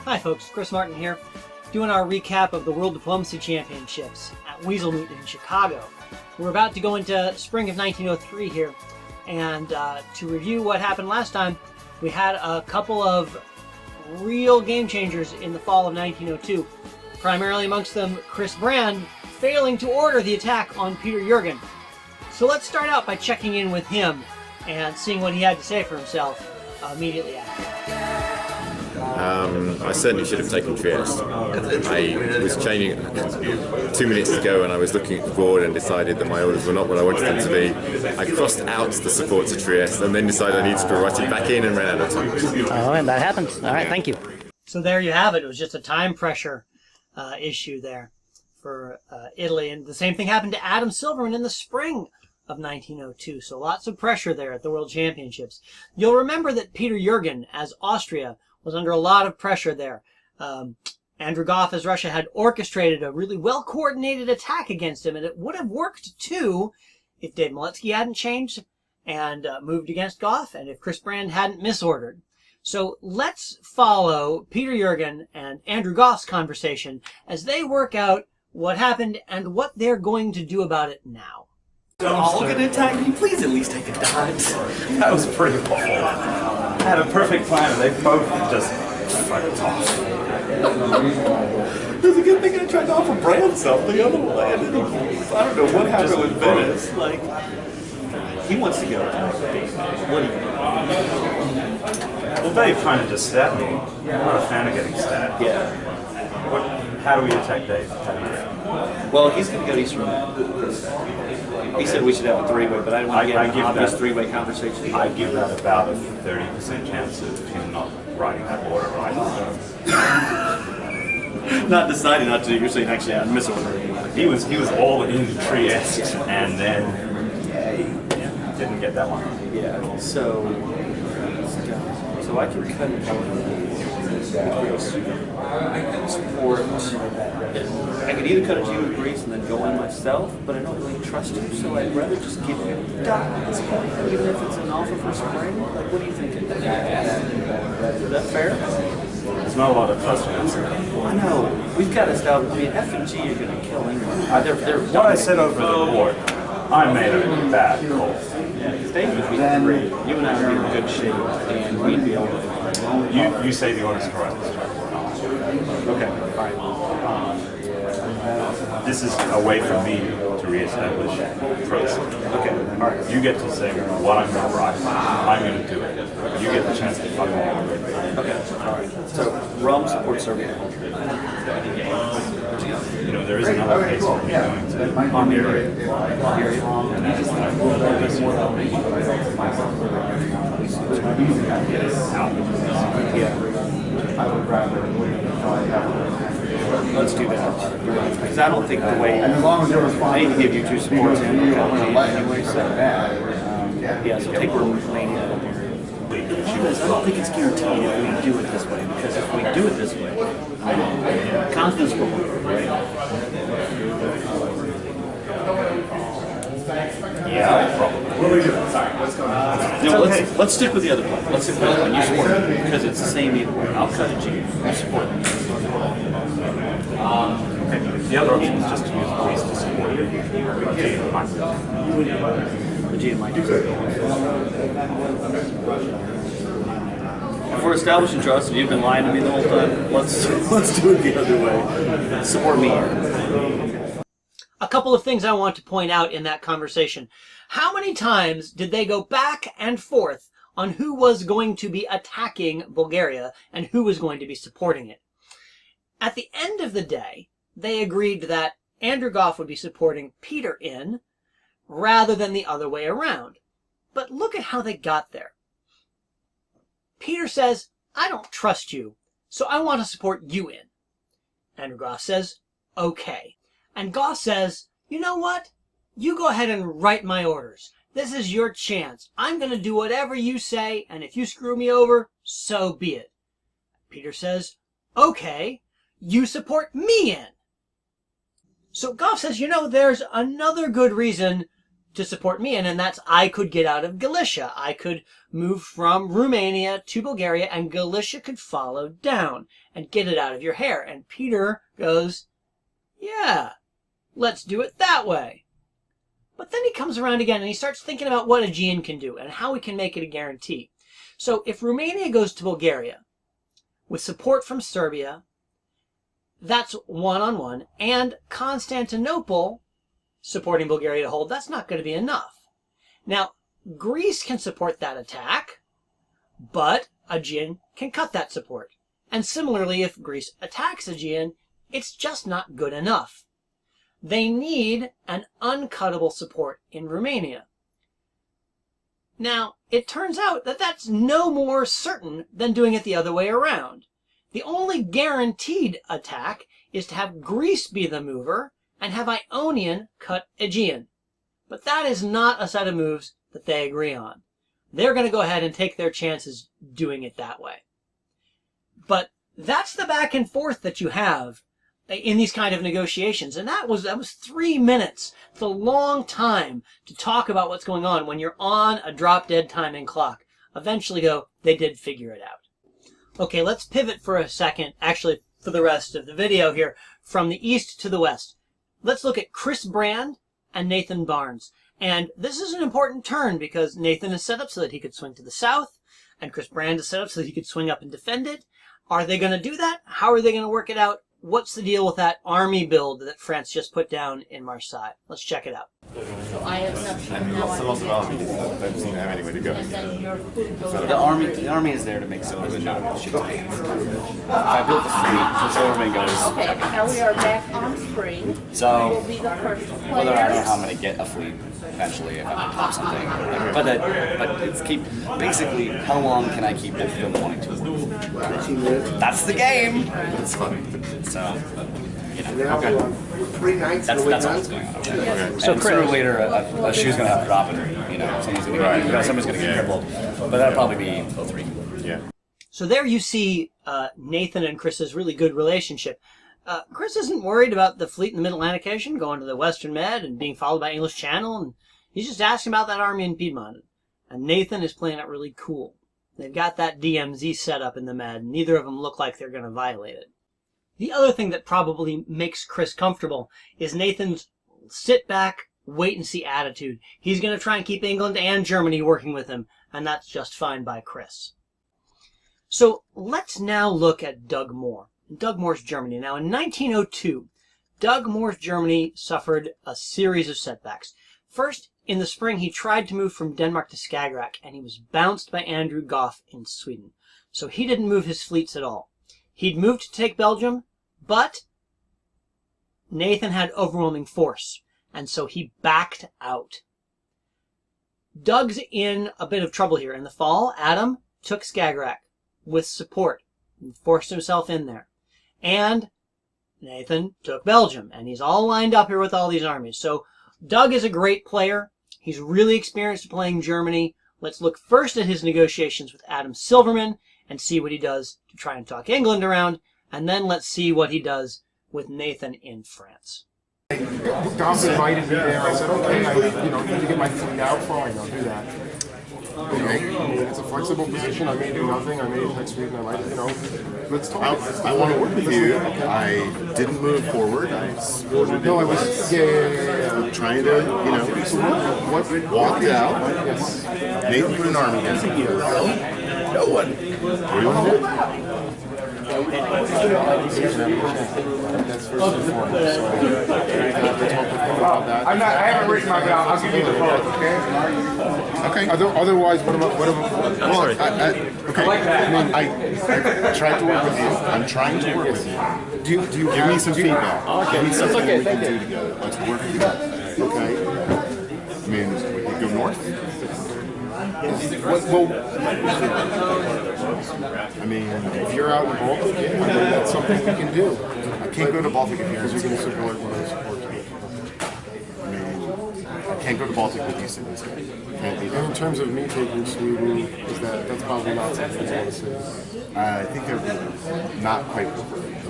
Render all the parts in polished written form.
Hi folks, Chris Martin here, doing our recap of the World Diplomacy Championships at Weaselmoot in Chicago. We're about to go into spring of 1903 here, and to review what happened last time, we had a couple of real game changers in the fall of 1902, primarily amongst them Chris Brand failing to order the attack on Peter Jürgen. So let's start out by checking in with him and seeing what he had to say for himself immediately after. I certainly should have taken Trieste. I was changing 2 minutes to go and I was looking at the board and decided that my orders were not what I wanted them to be. I crossed out the support to Trieste and then decided I needed to write it back in and ran out of time. Oh, and that happens. All right, thank you. So there you have it. It was just a time pressure issue there for Italy. And the same thing happened to Adam Silverman in the spring of 1902. So lots of pressure there at the World Championships. You'll remember that Peter Jürgen, as Austria, was under a lot of pressure there. Andrew Goff, as Russia, had orchestrated a really well-coordinated attack against him, and it would have worked, too, if Dave Miletsky hadn't changed and moved against Goff, and if Chris Brand hadn't misordered. So let's follow Peter Jürgen and Andrew Goff's conversation as they work out what happened and what they're going to do about it now. All going to attack me? Please at least take a dodge. That was pretty awful. I had a perfect plan and they both just fucked off. It was a good thing I tried to offer Brand something, otherwise I don't know what happened with Venice. Like, he wants to go. What do you think? Well, Dave kind of just stabbed me. I'm not a fan of getting stabbed. Yeah. How do we attack Dave? How do you... Well, he's going to go to East Room. He said we should have a three-way, but I don't want to get an obvious three-way conversation. I give that about a 30% chance of him not writing that order right. Not deciding not to. You're saying actually I'm misordering. He was all in Trieste, and then didn't get that one. Yeah. So I can cut it. Support. I could either cut it to you with Greece and then go in myself, but I don't really trust you, so I'd rather just give you a dot at this point, even if it's an alpha for spring. Like, what are you thinking? Is that fair? There's not a lot of trust in this. I know. We've got to establish. I mean, F and G are going to kill England. What I said over the board, I made a bad call. Yeah, because Dave would be great. You and I would be in good shape, and we'd be able to. You say the order's correct. Okay, fine. This is a way for me to reestablish trust. Okay, all right. You get to say what I'm going to write. I'm going to do it. You get the chance to fuck me. Okay, all right. So, Rome supports Serbia. You know, there is another case where we're going to Hungary. And that is Let's do that. Because I don't think the way I need to give you two supports in anyway, so yeah, so take Romania. Because I don't think it's guaranteed if we do it this way, because if we do it this way, confidence will win, right? Yeah, probably. What are we doing? Sorry, what's going on? No, let's stick with the other plan. Let's stick with the other plan. You support me, because it's the same either way. I'll cut it to you. You support me. Okay. The other option is just to use Greece to support you. The G and my If we're establishing trust and you've been lying to me the whole time, let's do it the other way. Support me. A couple of things I want to point out in that conversation. How many times did they go back and forth on who was going to be attacking Bulgaria and who was going to be supporting it? At the end of the day, they agreed that Andrew Goff would be supporting Peter in rather than the other way around. But look at how they got there. Peter says, I don't trust you, so I want to support you in. Andrew Goff says, okay. And Goff says, you know what? You go ahead and write my orders. This is your chance. I'm going to do whatever you say, and if you screw me over, so be it. Peter says, okay, you support me in. So Goff says, you know, there's another good reason to support me in, and that's I could get out of Galicia. I could move from Romania to Bulgaria, and Galicia could follow down and get it out of your hair. And Peter goes, yeah, let's do it that way. But then he comes around again and he starts thinking about what Aegean can do and how we can make it a guarantee. So if Romania goes to Bulgaria with support from Serbia, that's one-on-one, and Constantinople supporting Bulgaria to hold, that's not going to be enough. Now, Greece can support that attack, but Aegean can cut that support. And similarly, if Greece attacks Aegean, it's just not good enough. They need an uncuttable support in Romania. Now, it turns out that that's no more certain than doing it the other way around. The only guaranteed attack is to have Greece be the mover and have Ionian cut Aegean. But that is not a set of moves that they agree on. They're going to go ahead and take their chances doing it that way. But that's the back and forth that you have in these kind of negotiations. And that was 3 minutes. It's a long time to talk about what's going on when you're on a drop-dead timing clock. Eventually, though, they did figure it out. Okay, let's pivot for a second, actually for the rest of the video here, from the east to the west. Let's look at Chris Brand and Nathan Barnes. And this is an important turn because Nathan is set up so that he could swing to the south, and Chris Brand is set up so that he could swing up and defend it. Are they going to do that? How are they going to work it out? What's the deal with that army build that France just put down in Marseille? Let's check it out. So I have not And lots and lots of armies don't seem to have anywhere to go. The army is there to make Silverman not shit. If I built the fleet, so Silverman goes. Okay, now we are back on spring. So Will be the first whether I don't know players. how I'm going to get a fleet eventually if I can pop something. But it's basically how long can I keep both of them wanting to? That's the game. It's fun. So. Okay. That's all that's going on. Okay. So And sooner or later, a shoe's going to have to drop, and someone's going to get crippled. But that'll probably be 03. Yeah. So there you see Nathan and Chris's really good relationship. Chris isn't worried about the fleet in the Mid-Atlantic Ocean going to the Western Med and being followed by English Channel, and he's just asking about that army in Piedmont. And Nathan is playing it really cool. They've got that DMZ set up in the Med, and neither of them look like they're going to violate it. The other thing that probably makes Chris comfortable is Nathan's sit-back, wait-and-see attitude. He's going to try and keep England and Germany working with him, and that's just fine by Chris. So let's now look at Doug Moore. Doug Moore's Germany. Now, in 1902, Doug Moore's Germany suffered a series of setbacks. First, in the spring, he tried to move from Denmark to Skagerrak, and he was bounced by Andrew Gough in Sweden. So he didn't move his fleets at all. He'd moved to take Belgium, but Nathan had overwhelming force, and so he backed out. Doug's in a bit of trouble here. In the fall, Adam took Skagerrak with support and forced himself in there. And Nathan took Belgium, and he's all lined up here with all these armies. So Doug is a great player. He's really experienced playing Germany. Let's look first at his negotiations with Adam Silverman and see what he does to try and talk England around, and then let's see what he does with Nathan in France. Gough invited me there. I said, okay, I need to get my fleet out. Fine, I'll do that. It's a flexible position. I may do nothing. I may next week. I might, let's talk. I want to work with you. I didn't move forward. I supported No, I was, yeah. trying to, walked out. Yes. Nathan put an army down. No one. What do you want to do? That's first and foremost. So, about that. I haven't written my down. I'll give you the vote, okay? Okay. Otherwise, what am I? I tried to work with you. I'm trying to work with you. Do you Give me some feedback. Okay, Give me that's something okay. we can Thank do you. together. Let's work together. Okay. I mean, we can go north. Well, I mean, if you're out in the Baltic, yeah, I mean, that's something we can do. I can't go to Baltic if you're because you're going to support what I support. I mean, I can't go to Baltic with you sitting this guy. Can't do And that. in terms of me taking Sweden, that's probably not something I want to say. I think they're not quite appropriate.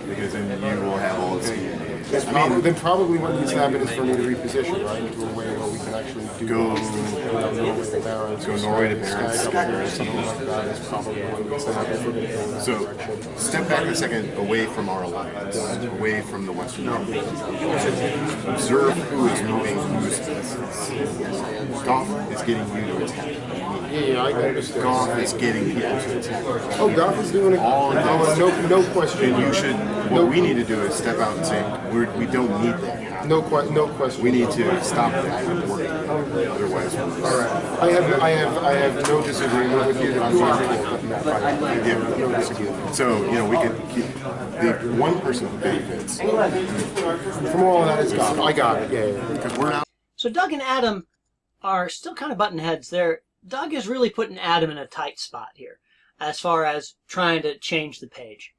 Because then you will have all the speed. Then probably what needs to happen is for me to reposition, right, into a way where we can actually do Norway to Barons. Go Norway to Barons. Something like that is probably what needs to happen for me to go in that So, direction. step back a second away from our alliance, away from the Western Union. Observe who is moving, who's Goff is getting you to attack. Yeah, I understand. Goff is getting people to attack. Oh, Goff is doing it. No question. And you should, what we need to do is step out and say, we don't need that. No question. We need to stop that and work together. Otherwise, All right. I have no disagreement with you that I'm being told in that fight. No disagreement. so, we could keep the one person who benefits. From all of that is Goff. I got it. Yeah. Because we're not. So Doug and Adam are still kind of button heads there. Doug is really putting Adam in a tight spot here as far as trying to change the page.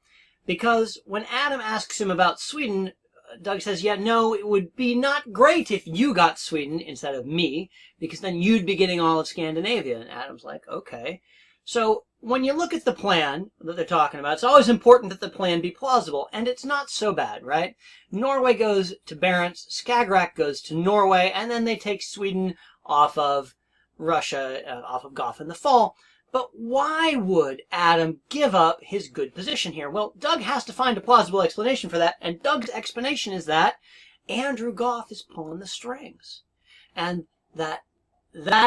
Because when Adam asks him about Sweden, Doug says, yeah, no, it would be not great if you got Sweden instead of me, because then you'd be getting all of Scandinavia. And Adam's like, okay. So when you look at the plan that they're talking about, it's always important that the plan be plausible, and it's not so bad, right? Norway goes to Barents, Skagerrak goes to Norway, and then they take Sweden off of Russia, off of Goth in the fall. But why would Adam give up his good position here? Well, Doug has to find a plausible explanation for that, and Doug's explanation is that Andrew Goff is pulling the strings. And that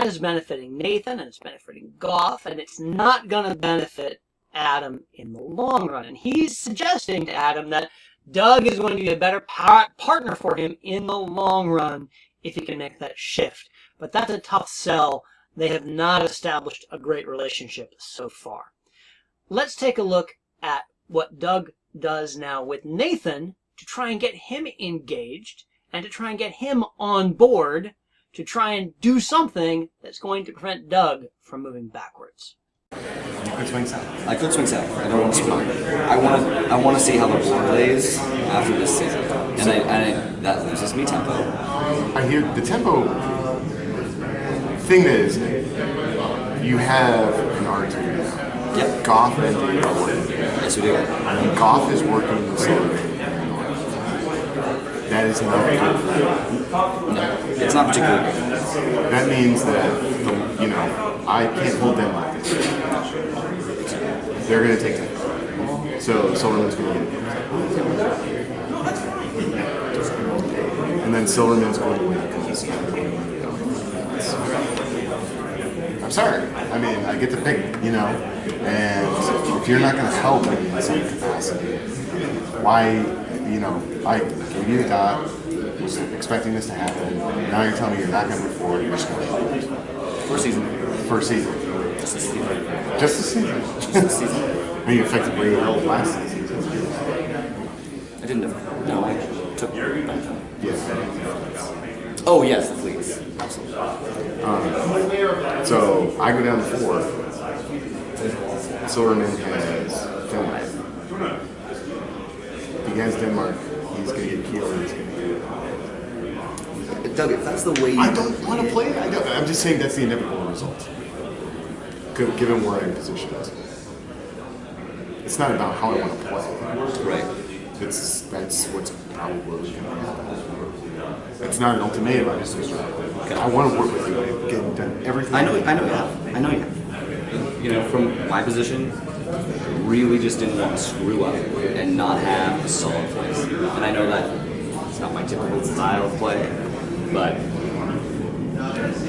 is benefiting Nathan, and it's benefiting Goff, and it's not going to benefit Adam in the long run. And he's suggesting to Adam that Doug is going to be a better partner for him in the long run if he can make that shift. But that's a tough sell. They have not established a great relationship so far. Let's take a look at what Doug does now with Nathan to try and get him engaged and to try and get him on board to try and do something that's going to prevent Doug from moving backwards. I could swing south. I don't want to swing. I want to see how the board lays after this season, and that loses me tempo. I hear the tempo thing is you have an R2 now. Yep. Goff and Dave are working. Yes, we do. And Goff is working with Sullivan. That is not good. No, it's not particularly good. That means that I can't hold them like this. They're going to take time. So Silverman's going to get it. And then Silverman's going to win. I'm sorry. I mean, I get to pick, and if you're not going to help me in some capacity, why, I gave you the dot, was expecting this to happen, now you're telling me you're not going to move forward, you're just going to lose. First season. Just the season. I mean, you effectively held last season. I didn't know. No, I took your back. Yeah. Oh, yes, the fleets. Absolutely. So I go down to 4. Silverman has Denmark. If he has Denmark, he's going to get Kiel and he's going to get... Doug, if that's the way you... I don't want to play it. I'm just saying that's the inevitable result. Given where I'm positioned. It's not about how I want to play. Right. That's what's probably going to happen. It's not an ultimatum. I just I want to work with you. Get done everything. I know you have. From my position, really just didn't want to screw up and not have a solid place. And I know that it's not my typical style of play, but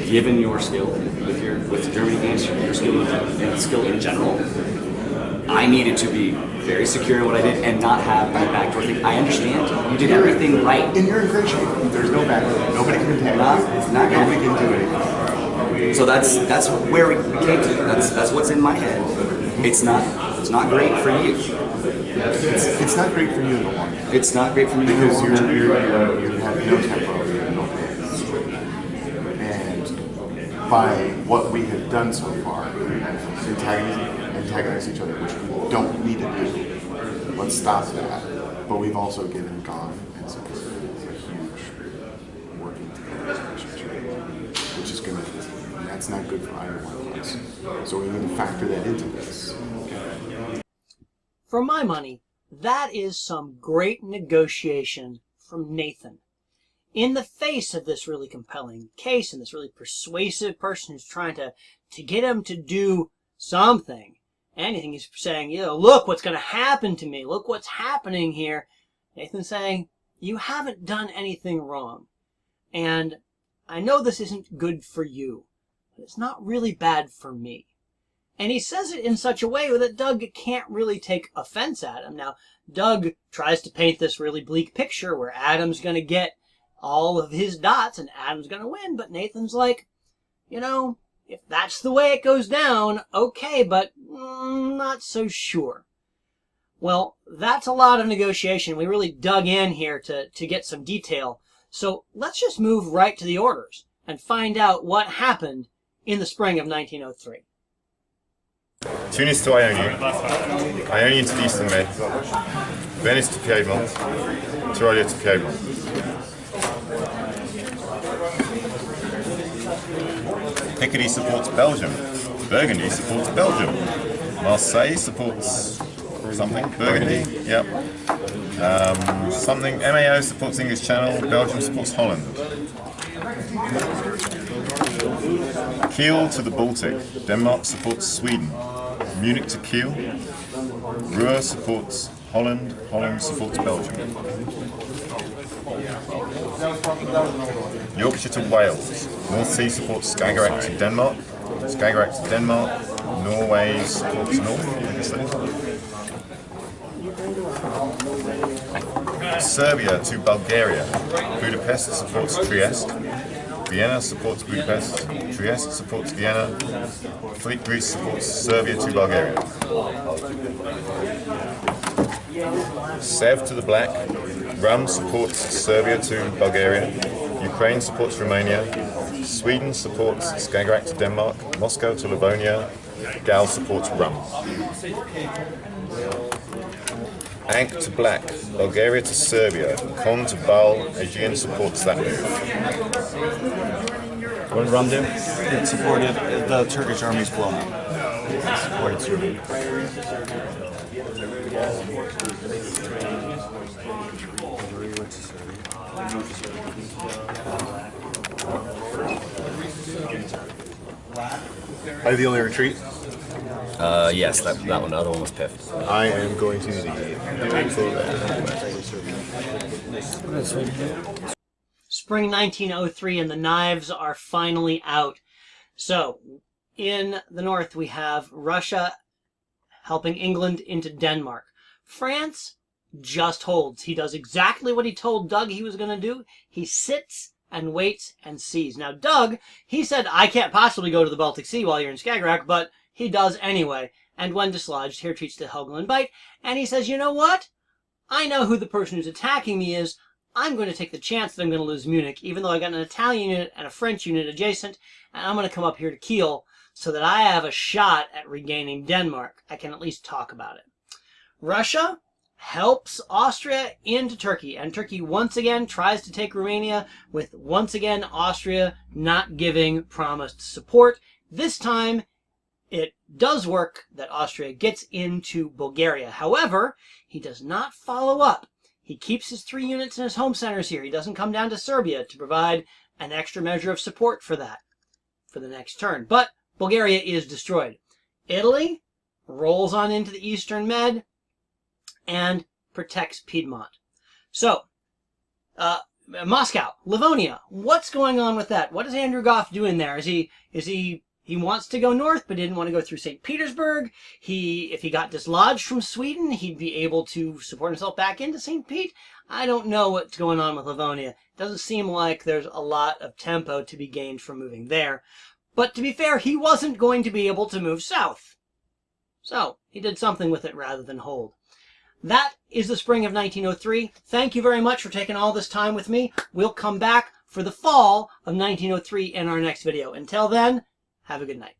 given your skill with Germany games, your skill in general, I needed to be very secure in what I did and not have that backdoor thing. I understand you did everything right. And you're in great shape. There's no backdoor. Nobody can attack you. Nobody can do anything. So that's where we came to. That's what's in my head. It's not great for you. It's not great for you in the long run. It's not great for me because you have no tempo, you have no pace. And by what we have done so far, antagonize each other, which we don't need to do. Let's stop that. But we've also given Goff and Security a huge working together relationship, which is going to, and that's not good for either one of us. So we need to factor that into this. For my money, that is some great negotiation from Nathan. In the face of this really compelling case and this really persuasive person who's trying to get him to do something, anything, he's saying, you know, look what's going to happen to me. Look what's happening here. Nathan's saying, you haven't done anything wrong. And I know this isn't good for you, but it's not really bad for me. And he says it in such a way that Doug can't really take offense at him. Now, Doug tries to paint this really bleak picture where Adam's going to get all of his dots and Adam's going to win. But Nathan's like, you know, if that's the way it goes down, okay, but not so sure. Well, that's a lot of negotiation. We really dug in here to get some detail. So let's just move right to the orders and find out what happened in the spring of 1903. Tunis to Ionian, Ionian to the Eastern Med, Venice to Piedmont, Tyrolia to Piedmont. Picardy supports Belgium, Burgundy supports Belgium, Marseille supports something, Burgundy, yep. Something, MAO supports English Channel, Belgium supports Holland. Kiel to the Baltic, Denmark supports Sweden. Munich to Kiel, Ruhr supports Holland, Holland supports Belgium. Yorkshire to Wales, North Sea supports Skagerrak to Denmark, Skagerrak to Denmark, Norway supports North, I guess that is. Serbia to Bulgaria, Budapest supports Trieste, Vienna supports Budapest, Trieste supports Vienna, Fleet Greece supports Serbia to Bulgaria. Sev to the Black, Rum supports Serbia to Bulgaria, Ukraine supports Romania, Sweden supports Skagerrak to Denmark, Moscow to Livonia, Gal supports Rum. Ankh to Black, Bulgaria to Serbia, Kon to Bal, Aegean supports that move. What did Rum do? It supported the Turkish army's blown up. It supported Serbia. Are you the only retreat? Yes, that one. The other one was piffed. I am going to the Spring 1903 and the knives are finally out. So, in the north we have Russia helping England into Denmark. France just holds. He does exactly what he told Doug he was going to do. He sits and waits and sees. Now, Doug, he said, I can't possibly go to the Baltic Sea while you're in Skagerrak, but he does anyway. And when dislodged, he retreats to Helgoland Bight, and he says, you know what? I know who the person who's attacking me is. I'm going to take the chance that I'm going to lose Munich, even though I got an Italian unit and a French unit adjacent, and I'm going to come up here to Kiel so that I have a shot at regaining Denmark. I can at least talk about it. Russia helps Austria into Turkey, and Turkey once again tries to take Romania, with once again Austria not giving promised support. This time, it does work that Austria gets into Bulgaria. However, he does not follow up. He keeps his 3 units in his home centers here. He doesn't come down to Serbia to provide an extra measure of support for that, for the next turn. But Bulgaria is destroyed. Italy rolls on into the Eastern Med and protects Piedmont. So, Moscow, Livonia, what's going on with that? What is Andrew Goff doing there? He wants to go north, but didn't want to go through St. Petersburg. If he got dislodged from Sweden, he'd be able to support himself back into St. Pete. I don't know what's going on with Livonia. It doesn't seem like there's a lot of tempo to be gained from moving there. But to be fair, he wasn't going to be able to move south. So, he did something with it rather than hold. That is the spring of 1903. Thank you very much for taking all this time with me. We'll come back for the fall of 1903 in our next video. Until then, have a good night.